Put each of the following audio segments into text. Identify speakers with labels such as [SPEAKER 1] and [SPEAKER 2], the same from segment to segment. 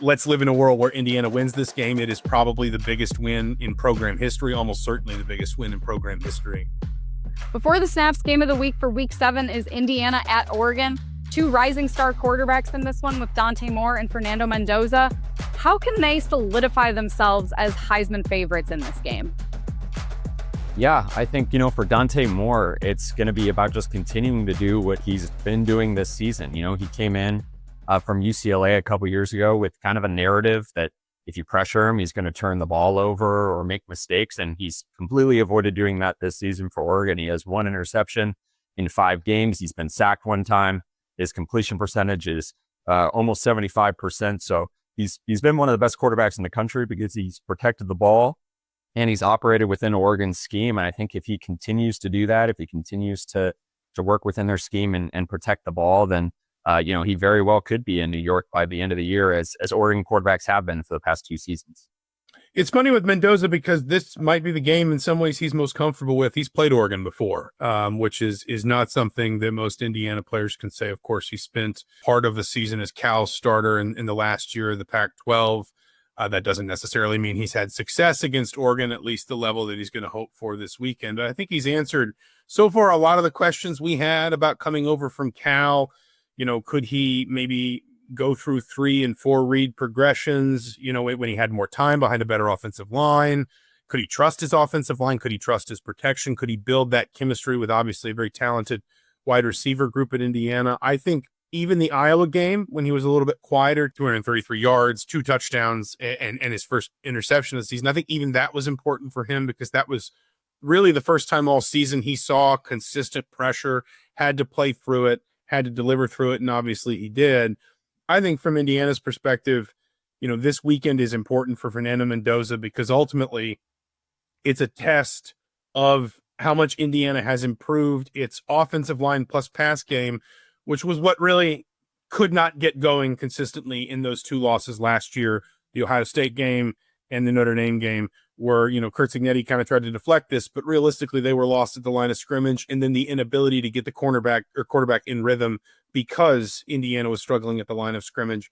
[SPEAKER 1] let's live in a world where Indiana wins this game. It is probably the biggest win in program history, almost certainly the biggest win in program history.
[SPEAKER 2] Before the Snaps, game of the week for Week 7 is Indiana at Oregon. Two rising star quarterbacks in this one with Dante Moore and Fernando Mendoza. How can they solidify themselves as Heisman favorites in this game?
[SPEAKER 3] Yeah, I think, for Dante Moore, it's going to be about just continuing to do what he's been doing this season. He came in from UCLA a couple years ago with kind of a narrative that if you pressure him, he's going to turn the ball over or make mistakes. And he's completely avoided doing that this season for Oregon. He has 1 interception in 5 games. He's been sacked 1 time. His completion percentage is almost 75%. So he's been one of the best quarterbacks in the country because he's protected the ball and he's operated within Oregon's scheme. And I think if he continues to do that, if he continues to work within their scheme and protect the ball, then he very well could be in New York by the end of the year, as Oregon quarterbacks have been for the past 2 seasons.
[SPEAKER 1] It's funny with Mendoza because this might be the game in some ways he's most comfortable with. He's played Oregon before, which is not something that most Indiana players can say. Of course, he spent part of the season as Cal's starter in the last year of the Pac-12. That doesn't necessarily mean he's had success against Oregon, at least the level that he's going to hope for this weekend. But I think he's answered so far a lot of the questions we had about coming over from Cal. Could he maybe go through 3 and 4 read progressions, when he had more time behind a better offensive line? Could he trust his offensive line? Could he trust his protection? Could he build that chemistry with obviously a very talented wide receiver group at Indiana? I think even the Iowa game, when he was a little bit quieter, 233 yards, 2 touchdowns, and his first interception of the season, I think even that was important for him because that was really the first time all season he saw consistent pressure, had to play through it, had to deliver through it, and obviously he did. I think from Indiana's perspective, this weekend is important for Fernando Mendoza because ultimately it's a test of how much Indiana has improved its offensive line plus pass game, which was what really could not get going consistently in those 2 losses last year, the Ohio State game and the Notre Dame game, where, Curt Cignetti kind of tried to deflect this, but realistically they were lost at the line of scrimmage, and then the inability to get the quarterback in rhythm because Indiana was struggling at the line of scrimmage.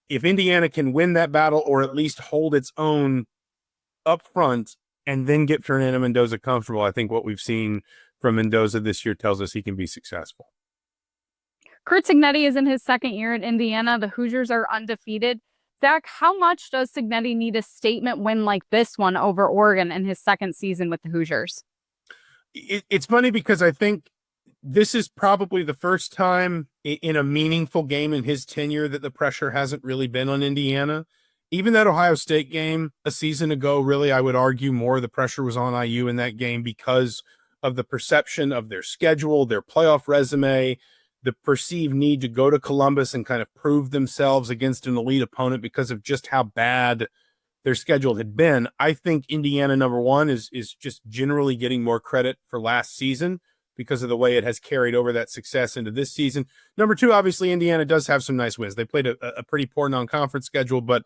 [SPEAKER 1] If Indiana can win that battle or at least hold its own up front and then get Fernando Mendoza comfortable, I think what we've seen from Mendoza this year tells us he can be successful.
[SPEAKER 2] Curt Cignetti is in his 2nd year at Indiana. The Hoosiers are undefeated. Zach, how much does Cignetti need a statement win like this one over Oregon in his 2nd season with the Hoosiers?
[SPEAKER 1] It's funny because I think this is probably the first time in a meaningful game in his tenure that the pressure hasn't really been on Indiana. Even that Ohio State game a season ago, really, I would argue more the pressure was on IU in that game because of the perception of their schedule, their playoff resume, the perceived need to go to Columbus and kind of prove themselves against an elite opponent because of just how bad their schedule had been. I think Indiana, number one, is just generally getting more credit for last season because of the way it has carried over that success into this season. Number 2, obviously, Indiana does have some nice wins. They played a pretty poor non-conference schedule, but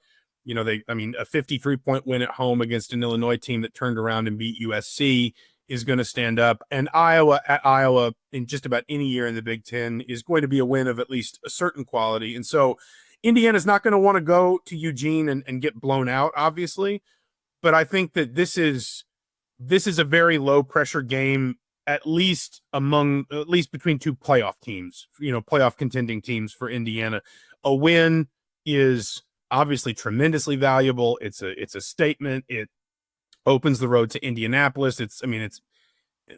[SPEAKER 1] a 53-point win at home against an Illinois team that turned around and beat USC is going to stand up. And Iowa in just about any year in the Big Ten is going to be a win of at least a certain quality. And so Indiana's not going to want to go to Eugene and get blown out, obviously. But I think that this is a very low pressure game, at least between 2 playoff teams, playoff contending teams for Indiana. A win is obviously tremendously valuable. It's a statement. It opens the road to Indianapolis.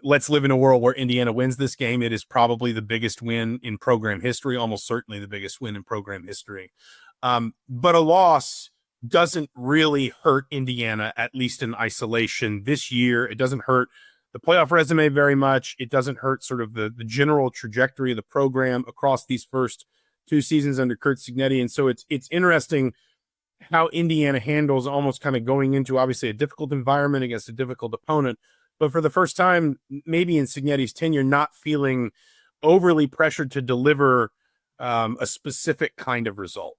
[SPEAKER 1] Let's live in a world where Indiana wins this game. It is probably the biggest win in program history, almost certainly the biggest win in program history. But a loss doesn't really hurt Indiana, at least in isolation this year. It doesn't hurt the playoff resume very much. It doesn't hurt sort of the general trajectory of the program across these first 2 seasons under Curt Cignetti. And so it's interesting how Indiana handles almost kind of going into obviously a difficult environment against a difficult opponent, but for the first time, maybe in Cignetti's tenure, not feeling overly pressured to deliver a specific kind of result.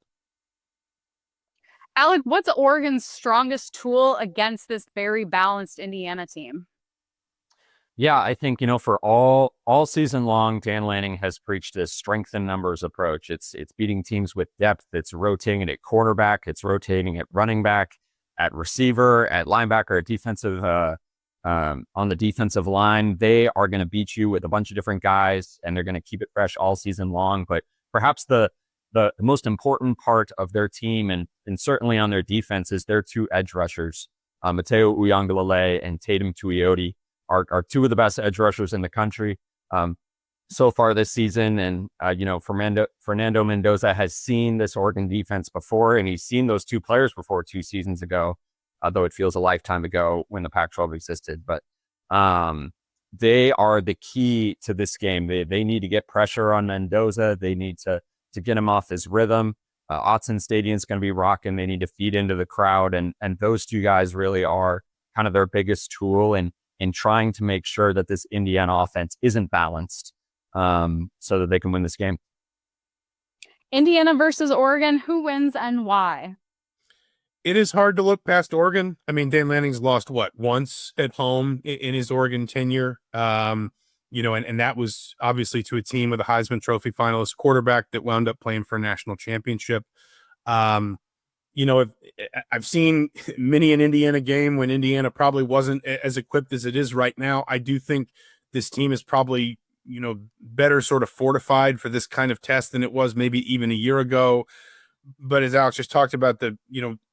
[SPEAKER 2] Alec, what's Oregon's strongest tool against this very balanced Indiana team?
[SPEAKER 3] Yeah, I think, for all season long, Dan Lanning has preached this strength in numbers approach. It's beating teams with depth. It's rotating at quarterback. It's rotating at running back, at receiver, at linebacker, at defensive, on the defensive line. They are going to beat you with a bunch of different guys, and they're going to keep it fresh all season long. But perhaps the most important part of their team, and certainly on their defense, is their two edge rushers, Mateo Uyangalele and Tatum Tuioti. Are two of the best edge rushers in the country so far this season. And, Fernando Mendoza has seen this Oregon defense before, and he's seen those two players before 2 seasons ago, though it feels a lifetime ago when the Pac-12 existed. But they are the key to this game. They need to get pressure on Mendoza. They need to get him off his rhythm. Autzen Stadium's going to be rocking. They need to feed into the crowd. And those two guys really are kind of their biggest tool in trying to make sure that this Indiana offense isn't balanced, so that they can win this game.
[SPEAKER 2] Indiana versus Oregon, who wins and why?
[SPEAKER 1] It is hard to look past Oregon. I mean, Dan Lanning's lost once at home in his Oregon tenure. And that was obviously to a team with a Heisman Trophy finalist quarterback that wound up playing for a national championship. I've seen many an Indiana game when Indiana probably wasn't as equipped as it is right now. I do think this team is probably, better sort of fortified for this kind of test than it was maybe even a year ago. But as Alex just talked about,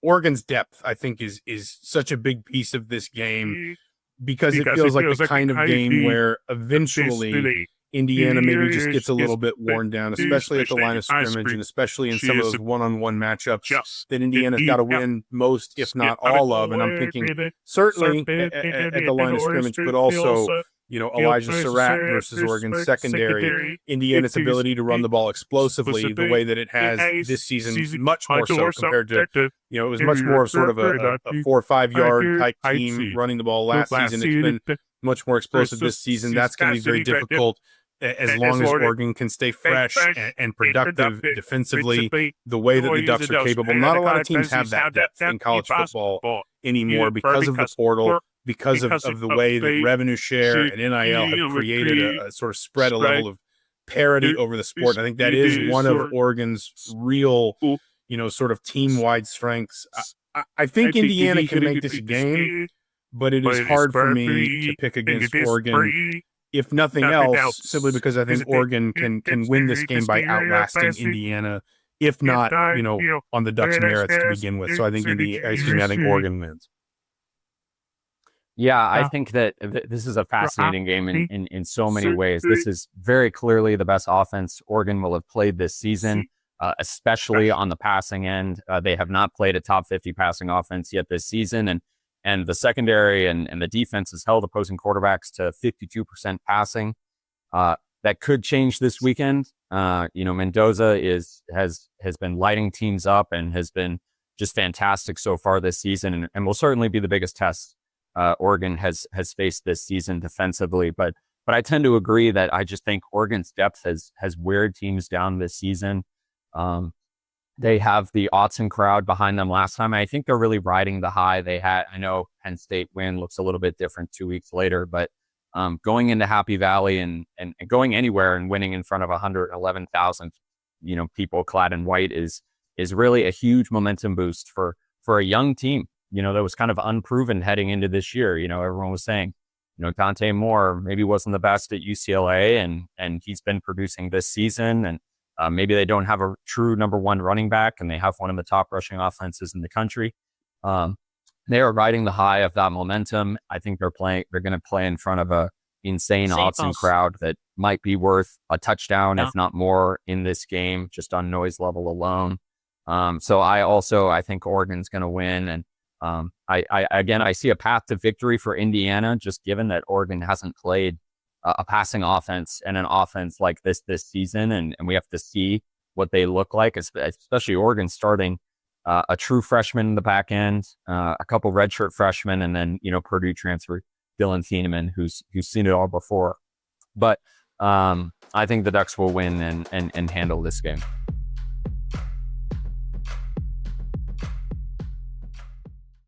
[SPEAKER 1] Oregon's depth, I think, is such a big piece of this game because it feels like the kind of game where eventually Indiana maybe just gets a little bit worn down, especially at the line of scrimmage and especially in some of those one-on-one matchups that Indiana's got to win most, if not all of. And I'm thinking certainly at the line of scrimmage, but also, Elijah Surratt versus Oregon's secondary, Indiana's ability to run the ball explosively the way that it has this season, much more so compared to, it was much more of sort of a 4 or 5 yard type team running the ball last season. It's been much more explosive this season. That's going to be very difficult as long as Oregon can stay fresh and productive defensively, the way that the Ducks are capable. Not a lot of teams have that depth in college football anymore because of the portal, because of the way that revenue share and NIL have created a sort of spread a level of parity over the sport. I think that is one of Oregon's real, sort of team-wide strengths. I think Indiana can make this game, but it is hard for me to pick against Oregon, if nothing else, simply because I think Oregon can win this game by outlasting Indiana, if not, on the Ducks' merits to begin with. So I think Oregon wins.
[SPEAKER 3] Yeah, I think that this is a fascinating game in so many ways. This is very clearly the best offense Oregon will have played this season, especially on the passing end. They have not played a top 50 passing offense yet this season, and the secondary and the defense has held opposing quarterbacks to 52% passing. That could change this weekend. Mendoza has been lighting teams up and has been just fantastic so far this season, and will certainly be the biggest test Oregon has faced this season defensively. But I tend to agree that I just think Oregon's depth has weared teams down this season. They have the Autzen crowd behind them last time. I think they're really riding the high they had. I know Penn State win looks a little bit different 2 weeks later, but going into Happy Valley and going anywhere and winning in front of 111,000, people clad in white is really a huge momentum boost for a young team, that was kind of unproven heading into this year. Everyone was saying, Dante Moore maybe wasn't the best at UCLA and he's been producing this season, and maybe they don't have a true number one running back and they have one of the top rushing offenses in the country. They are riding the high of that momentum. I think they're going to play in front of a insane Autzen crowd that might be worth a touchdown, if not more, in this game, just on noise level alone. So I think Oregon's going to win. And I see a path to victory for Indiana, just given that Oregon hasn't played a passing offense and an offense like this season. And we have to see what they look like, especially Oregon starting a true freshman in the back end, a couple redshirt freshmen, and then, Purdue transfer Dylan Thieneman, who's seen it all before. But I think the Ducks will win and handle this game.